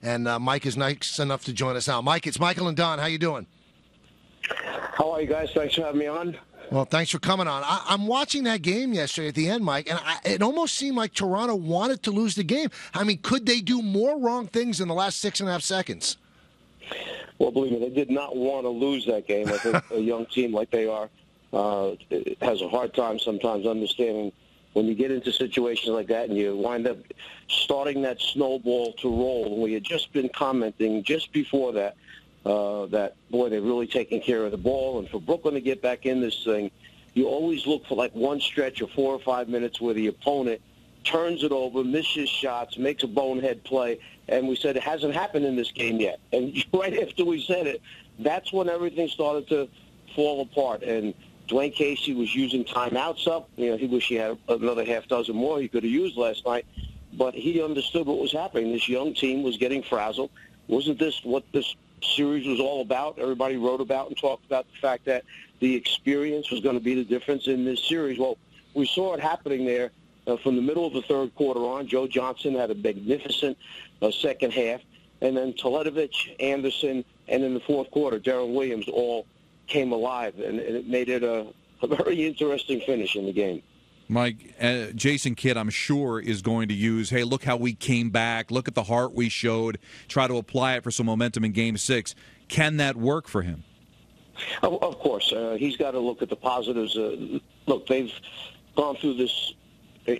and Mike is nice enough to join us now. Mike, it's Michael and Don. How you doing? How are you guys? Thanks for having me on. Well, thanks for coming on. I'm watching that game yesterday at the end, Mike, and it almost seemed like Toronto wanted to lose the game. I mean, could they do more wrong things in the last 6.5 seconds? Well, believe me, they did not want to lose that game. I think a young team like they are has a hard time sometimes understanding when you get into situations like that and you wind up starting that snowball to roll. And we had just been commenting just before that, that, boy, they're really taking care of the ball. And for Brooklyn to get back in this thing, you always look for like one stretch of 4 or 5 minutes where the opponent turns it over, misses shots, makes a bonehead play. And we said it hasn't happened in this game yet. And right after we said it, that's when everything started to fall apart. And Dwayne Casey was using timeouts up. You know, he wished he had another half dozen more he could have used last night. But he understood what was happening. This young team was getting frazzled. Wasn't this what this series was all about? Everybody wrote about and talked about the fact that the experience was going to be the difference in this series. Well, we saw it happening there from the middle of the third quarter on. Joe Johnson had a magnificent second half. And then Teletovic, Anderson, and in the fourth quarter, Deron Williams all came alive. And it made it a very interesting finish in the game. Mike, Jason Kidd, I'm sure, is going to use, hey, look how we came back, look at the heart we showed, try to apply it for some momentum in Game 6. Can that work for him? Of course. He's got to look at the positives. Look, they've gone through this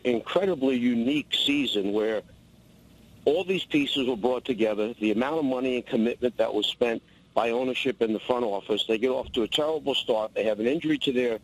incredibly unique season where all these pieces were brought together, the amount of money and commitment that was spent by ownership in the front office. They get off to a terrible start. They have an injury to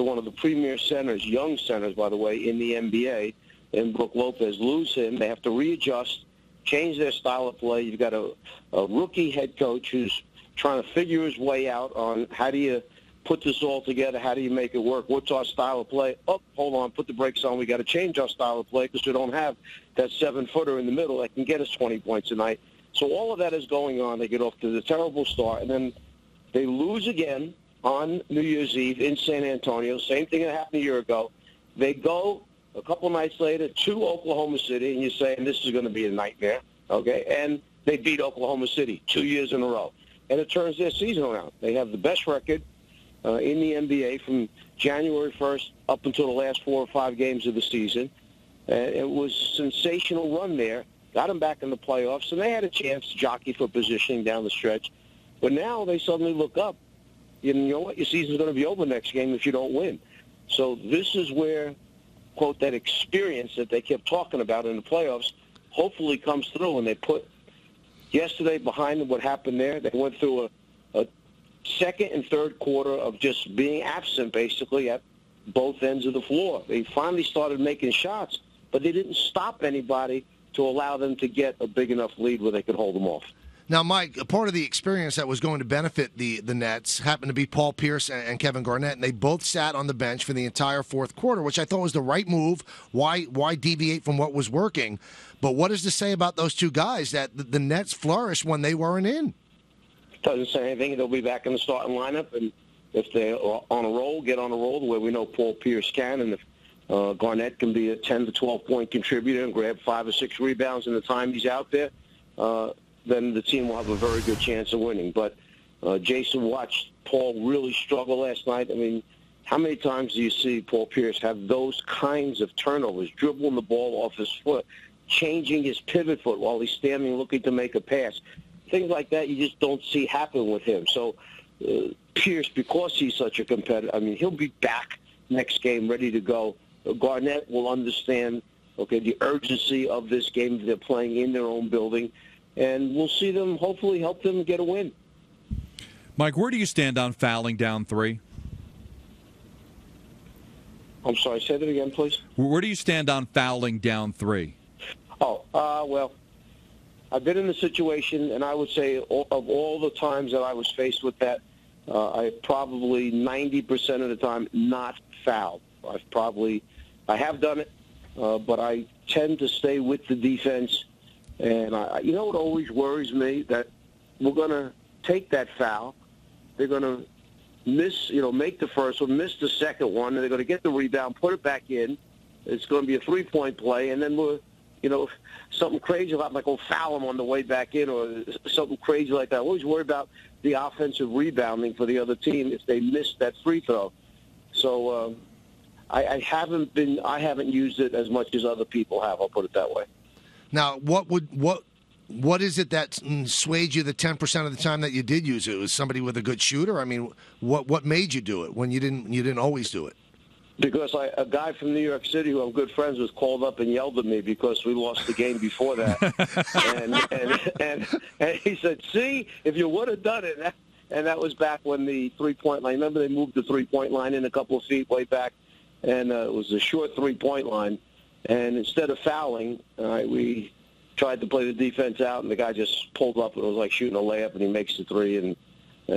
one of the premier centers, young centers, by the way, in the NBA, and Brook Lopez. Lose him. They have to readjust, change their style of play. You've got a rookie head coach who's trying to figure his way out on how do you put this all together, how do you make it work, what's our style of play. Oh, hold on, put the brakes on. We got to change our style of play because we don't have that 7-footer in the middle that can get us 20 points a night. So all of that is going on. They get off to the terrible start, and then they lose again on New Year's Eve in San Antonio. Same thing that happened a year ago. They go a couple nights later to Oklahoma City, and you're saying this is going to be a nightmare, okay? And they beat Oklahoma City 2 years in a row. And it turns their season around. They have the best record in the NBA from January 1st up until the last 4 or 5 games of the season. It was a sensational run there. Got them back in the playoffs, and they had a chance to jockey for positioning down the stretch. But now they suddenly look up. You know what? Your season's going to be over next game if you don't win. So this is where, quote, that experience that they kept talking about in the playoffs hopefully comes through. And they put yesterday behind what happened there. They went through a second and third quarter of just being absent, basically, at both ends of the floor. They finally started making shots, but they didn't stop anybody to allow them to get a big enough lead where they could hold them off. Now, Mike, a part of the experience that was going to benefit the Nets happened to be Paul Pierce and Kevin Garnett, and they both sat on the bench for the entire fourth quarter, which I thought was the right move. Why deviate from what was working? But what is to say about those two guys that the Nets flourished when they weren't in? Doesn't say anything. They'll be back in the starting lineup, and if they're on a roll, get on a roll the way we know Paul Pierce can, and if Garnett can be a 10 to 12-point contributor and grab 5 or 6 rebounds in the time he's out there, then the team will have a very good chance of winning. But Jason watched Paul really struggle last night. I mean, how many times do you see Paul Pierce have those kinds of turnovers, dribbling the ball off his foot, changing his pivot foot while he's standing looking to make a pass? Things like that you just don't see happen with him. So Pierce, because he's such a competitor, I mean, he'll be back next game ready to go. Garnett will understand, okay, the urgency of this game. They're playing in their own building. And we'll see them hopefully help them get a win. Mike, where do you stand on fouling down 3? I'm sorry, say that again, please. Where do you stand on fouling down 3? Well, I've been in the situation, and I would say of all the times that I was faced with that, I probably 90% of the time not fouled. I have done it, but I tend to stay with the defense. And you know what always worries me? That we're going to take that foul. They're going to make the first one, miss the second one, and they're going to get the rebound, put it back in. It's going to be a 3-point play, and then we're something crazy about, like, foul him on the way back in or something crazy like that. I always worry about the offensive rebounding for the other team if they miss that free throw. So I haven't used it as much as other people have. I'll put it that way. Now, what is it that swayed you the 10% of the time that you did use it? Was somebody with a good shooter? I mean, what made you do it when you didn't always do it? Because a guy from New York City who I'm good friends with called up and yelled at me because we lost the game before that. and he said, see, if you would have done it. And that was back when the three-point line, remember they moved the three-point line in a couple of feet way back, and it was a short three-point line. And instead of fouling, we tried to play the defense out, and the guy just pulled up, and it was like shooting a layup, and he makes the three, and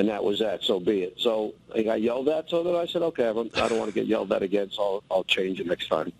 that was that. So be it. So I got yelled at, so then I said, okay, I don't want to get yelled at again, so I'll change it next time.